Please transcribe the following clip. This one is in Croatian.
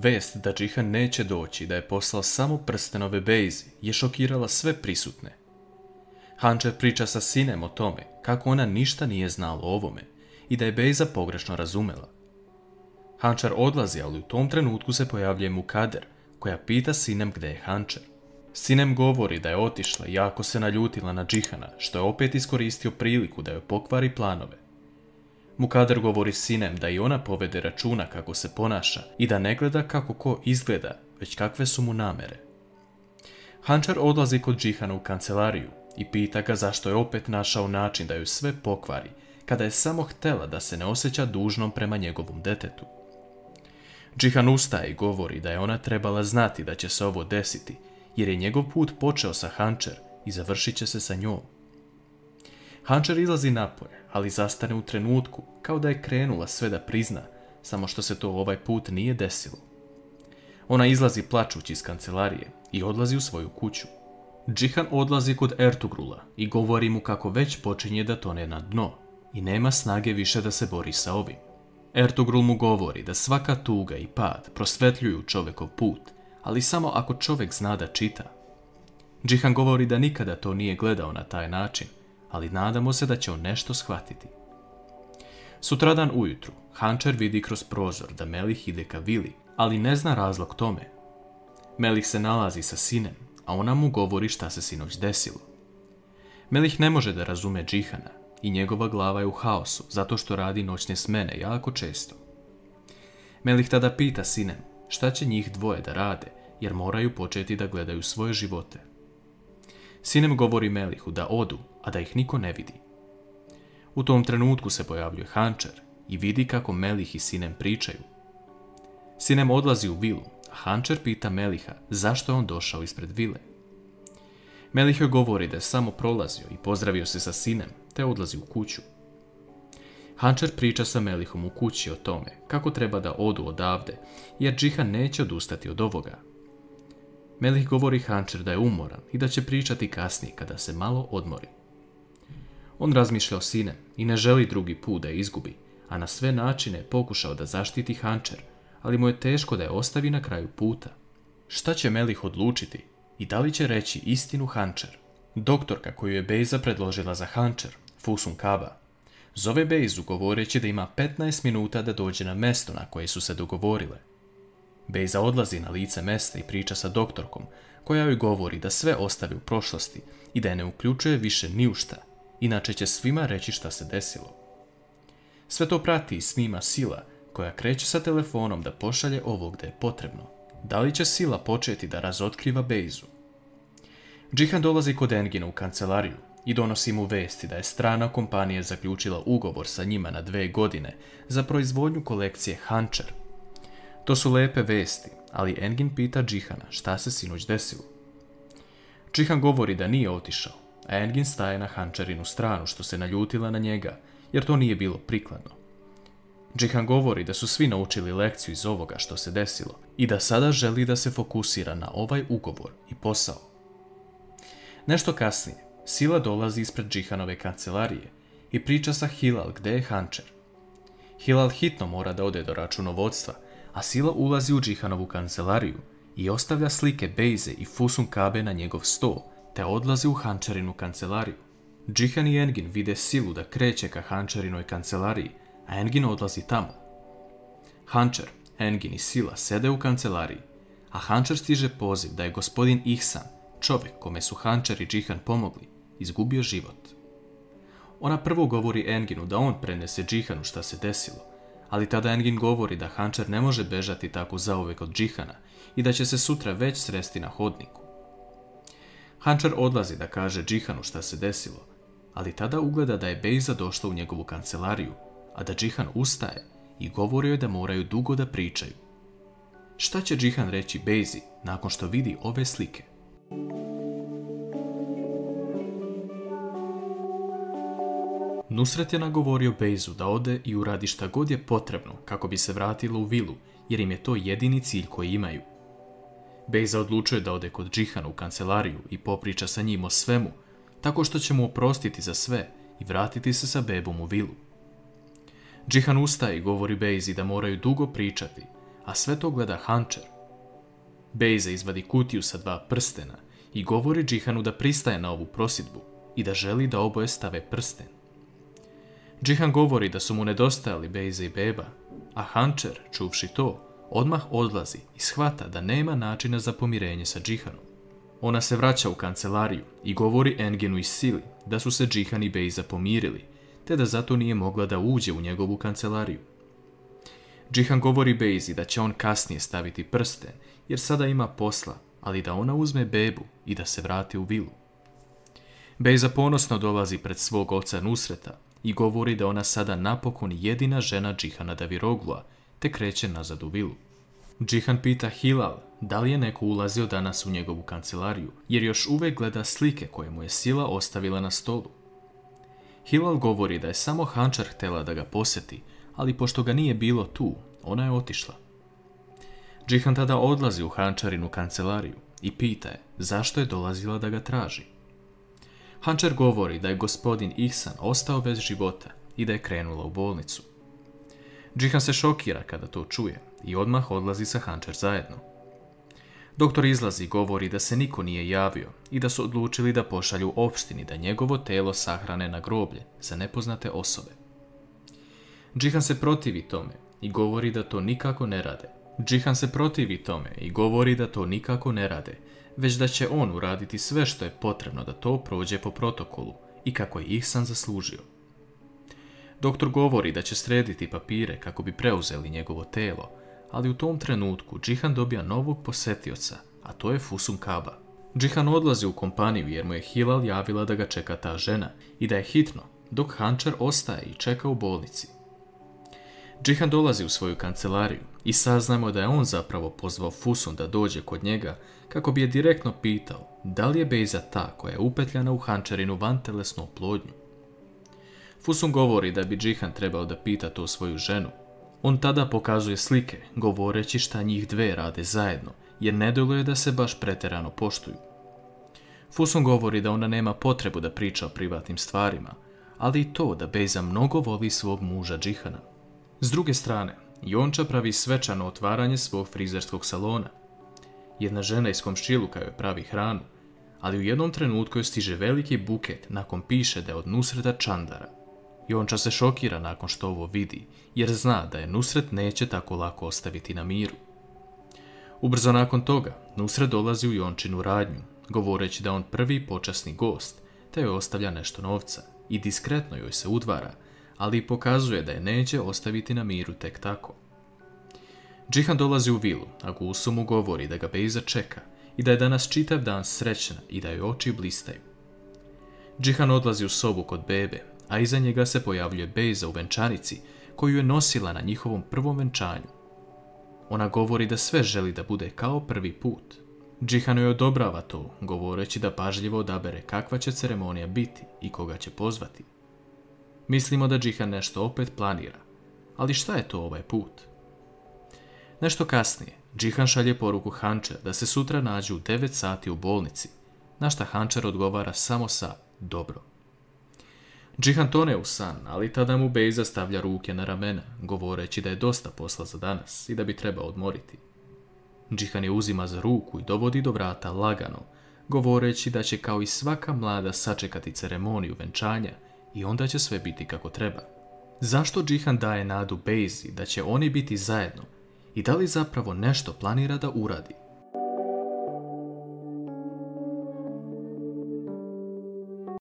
Vest da Džihan neće doći, da je poslao samo prstenove Bejzi, je šokirala sve prisutne. Hančer priča sa sinem o tome kako ona ništa nije znala o ovome i da je Bejza pogrešno razumela. Hančer odlazi, ali u tom trenutku se pojavljuje Mukader, koja pita sinem gde je Hančer. Sinem govori da je otišla i jako se naljutila na Džihana, što je opet iskoristio priliku da joj pokvari planove. Mukader govori sinem da i ona povede računa kako se ponaša i da ne gleda kako ko izgleda, već kakve su mu namere. Hančer odlazi kod Džihana u kancelariju i pita ga zašto je opet našao način da joj sve pokvari, kada je samo htela da se ne osjeća dužnom prema njegovom detetu. Džihan ustaje i govori da je ona trebala znati da će se ovo desiti, jer je njegov put počeo sa Hančer i završit će se sa njom. Hančer izlazi napolje, ali zastane u trenutku, kao da je krenula sve da prizna, samo što se to ovaj put nije desilo. Ona izlazi plačući iz kancelarije i odlazi u svoju kuću. Džihan odlazi kod Ertugrula i govori mu kako već počinje da tone na dno i nema snage više da se bori sa ovim. Ertugrul mu govori da svaka tuga i pad prosvetljuju čovekov put, ali samo ako čovek zna da čita. Džihan govori da nikada to nije gledao na taj način, ali nadamo se da će on nešto shvatiti. Sutradan ujutru, Hančer vidi kroz prozor da Melih ide ka vili, ali ne zna razlog tome. Melih se nalazi sa sinem, a ona mu govori šta se sinoć desilo. Melih ne može da razume Džihana i njegova glava je u haosu zato što radi noćne smene jako često. Melih tada pita sinem šta će njih dvoje da rade, jer moraju početi da gledaju svoje živote. Sinem govori Melihu da odu, a da ih niko ne vidi. U tom trenutku se pojavljuje Hančer i vidi kako Melih i sinem pričaju. Sinem odlazi u vilu, a Hančer pita Meliha zašto je on došao ispred vile. Melih joj govori da je samo prolazio i pozdravio se sa sinem, te odlazi u kuću. Hančer priča sa Melihom u kući o tome kako treba da odu odavde, jer Džihan neće odustati od ovoga. Melih govori Hančer da je umoran i da će pričati kasnije kada se malo odmori. On razmišlja o sinem i ne želi drugi put da je izgubi, a na sve načine je pokušao da zaštiti Hančer, ali mu je teško da je ostavi na kraju puta. Šta će Melih odlučiti i da li će reći istinu Hančer? Doktorka koju je Bejza predložila za Hančer, Fusun Kaba, zove Bejzu govoreći da ima 15 minuta da dođe na mesto na koje su se dogovorile. Bejza odlazi na lice mesta i priča sa doktorkom, koja joj govori da sve ostavi u prošlosti i da je ne uključuje više ni u šta, inače će svima reći šta se desilo. Sve to prati i snima Sila, koja kreće sa telefonom da pošalje ovo gde je potrebno. Da li će Sila početi da razotkriva Bejzu? Džihan dolazi kod Engina u kancelariju i donosi mu vesti da je strana kompanija zaključila ugovor sa njima na 2 godine za proizvodnju kolekcije Hančer. To su lepe vesti, ali Engin pita Džihana šta se sinoć desilo. Džihan govori da nije otišao, a Engin staje na Hančerinu stranu što se naljutila na njega, jer to nije bilo prikladno. Džihan govori da su svi naučili lekciju iz ovoga što se desilo i da sada želi da se fokusira na ovaj ugovor i posao. Nešto kasnije, Sila dolazi ispred Džihanove kancelarije i priča sa Hilal gde je Hančer. Hilal hitno mora da ode do računovodstva, a Sila ulazi u Džihanovu kancelariju i ostavlja slike Bejze i Fusun Kabe na njegov sto, te odlazi u Hančerinu kancelariju. Džihan i Engin vide Silu da kreće ka Hančerinoj kancelariji, a Engin odlazi tamo. Hančer, Engin i Sila sede u kancelariji, a Hančer stiže poziv da je gospodin Ihsan, čovjek kome su Hančer i Džihan pomogli, izgubio život. Ona prvo govori Enginu da on prenese Džihanu šta se desilo, ali tada Engin govori da Hančer ne može bežati tako zauvek od Džihana i da će se sutra već sresti na hodniku. Hančer odlazi da kaže Džihanu šta se desilo, ali tada ugleda da je Bejza došla u njegovu kancelariju, a da Džihan ustaje i govori joj da moraju dugo da pričaju. Šta će Džihan reći Bejzi nakon što vidi ove slike? Nusret je nagovorio Bejzu da ode i uradi šta god je potrebno kako bi se vratila u vilu, jer im je to jedini cilj koji imaju. Bejza odlučuje da ode kod Džihana u kancelariju i popriča sa njim o svemu, tako što će mu oprostiti za sve i vratiti se sa bebom u vilu. Džihan ustaje i govori Bejzi da moraju dugo pričati, a sve to gleda Hančer. Bejza izvadi kutiju sa 2 prstena i govori Džihanu da pristaje na ovu prosidbu i da želi da oboje stave prsten. Džihan govori da su mu nedostajali Bejza i beba, a Hančer, čuvši to, odmah odlazi i shvata da nema načina za pomirenje sa Džihanom. Ona se vraća u kancelariju i govori Enginu i Sili da su se Džihan i Bejza pomirili, te da zato nije mogla da uđe u njegovu kancelariju. Džihan govori Bejzi da će on kasnije staviti prsten, jer sada ima posla, ali da ona uzme bebu i da se vrati u vilu. Bejza ponosno dolazi pred svog oca Nusreta i govori da ona sada napokon jedina žena Džihana Daviroglua, te kreće nazad u vilu. Džihan pita Hilal da li je neko ulazio danas u njegovu kancelariju, jer još uvijek gleda slike koje mu je Sila ostavila na stolu. Hilal govori da je samo Hančer htjela da ga posjeti, ali pošto ga nije bilo tu, ona je otišla. Džihan tada odlazi u Hančarinu kancelariju i pita je zašto je dolazila da ga traži. Hančer govori da je gospodin Ihsan ostao bez života i da je krenula u bolnicu. Džihan se šokira kada to čuje i odmah odlazi sa Hančer zajedno. Doktor izlazi i govori da se niko nije javio i da su odlučili da pošalju opštini da njegovo telo sahrane na groblje za nepoznate osobe. Džihan se protivi tome i govori da to nikako ne rade. Već da će on uraditi sve što je potrebno da to prođe po protokolu i kako je Ihsan zaslužio. Doktor govori da će srediti papire kako bi preuzeli njegovo telo, ali u tom trenutku Džihan dobija novog posetioca, a to je Fusun Kaba. Džihan odlazi u kompaniju jer mu je Hilal javila da ga čeka ta žena i da je hitno, dok Hančer ostaje i čeka u bolnici. Džihan dolazi u svoju kancelariju i saznamo da je on zapravo pozvao Fusun da dođe kod njega kako bi je direktno pitao da li je Bejza ta koja je upetljana u Hančerinu vantelesnu oplodnju. Fusun govori da bi Džihan trebao da pita to svoju ženu. On tada pokazuje slike, govoreći šta njih dve rade zajedno, jer ne djeluje da se baš pretjerano poštuju. Fusun govori da ona nema potrebu da priča o privatnim stvarima, ali i to da Bejza mnogo voli svog muža Džihana. S druge strane, Jonča pravi svečano otvaranje svog frizerskog salona. Jedna žena iz komšiluka joj pravi hranu, ali u jednom trenutku joj stiže veliki buket nakon piše da je od Nusreta Čandara. Jonča se šokira nakon što ovo vidi, jer zna da je Nusret neće tako lako ostaviti na miru. Ubrzo nakon toga, Nusret dolazi u Jončinu radnju, govoreći da on prvi počasni gost, te joj ostavlja nešto novca i diskretno joj se udvara, ali i pokazuje da je neće ostaviti na miru tek tako. Džihan dolazi u vilu, a Gusu mu govori da ga Bejza čeka i da je danas čitav dan srećna i da joj oči blistaju. Džihan odlazi u sobu kod bebe, a iza njega se pojavljuje Bejza u venčanici koju je nosila na njihovom prvom venčanju. Ona govori da sve želi da bude kao prvi put. Džihan joj odobrava to, govoreći da pažljivo odabere kakva će ceremonija biti i koga će pozvati. Mislimo da Džihan nešto opet planira, ali šta je to ovaj put? Nešto kasnije, Džihan šalje poruku Hančer da se sutra nađu u 9 sati u bolnici, na šta Hančer odgovara samo sa dobro. Džihan tone u san, ali tada mu Bejza stavlja ruke na ramena, govoreći da je dosta posla za danas i da bi trebao odmoriti. Džihan je uzima za ruku i dovodi do vrata lagano, govoreći da će kao i svaka mlada sačekati ceremoniju venčanja i onda će sve biti kako treba. Zašto Džihan daje nadu Bejzi da će oni biti zajedno i da li zapravo nešto planira da uradi?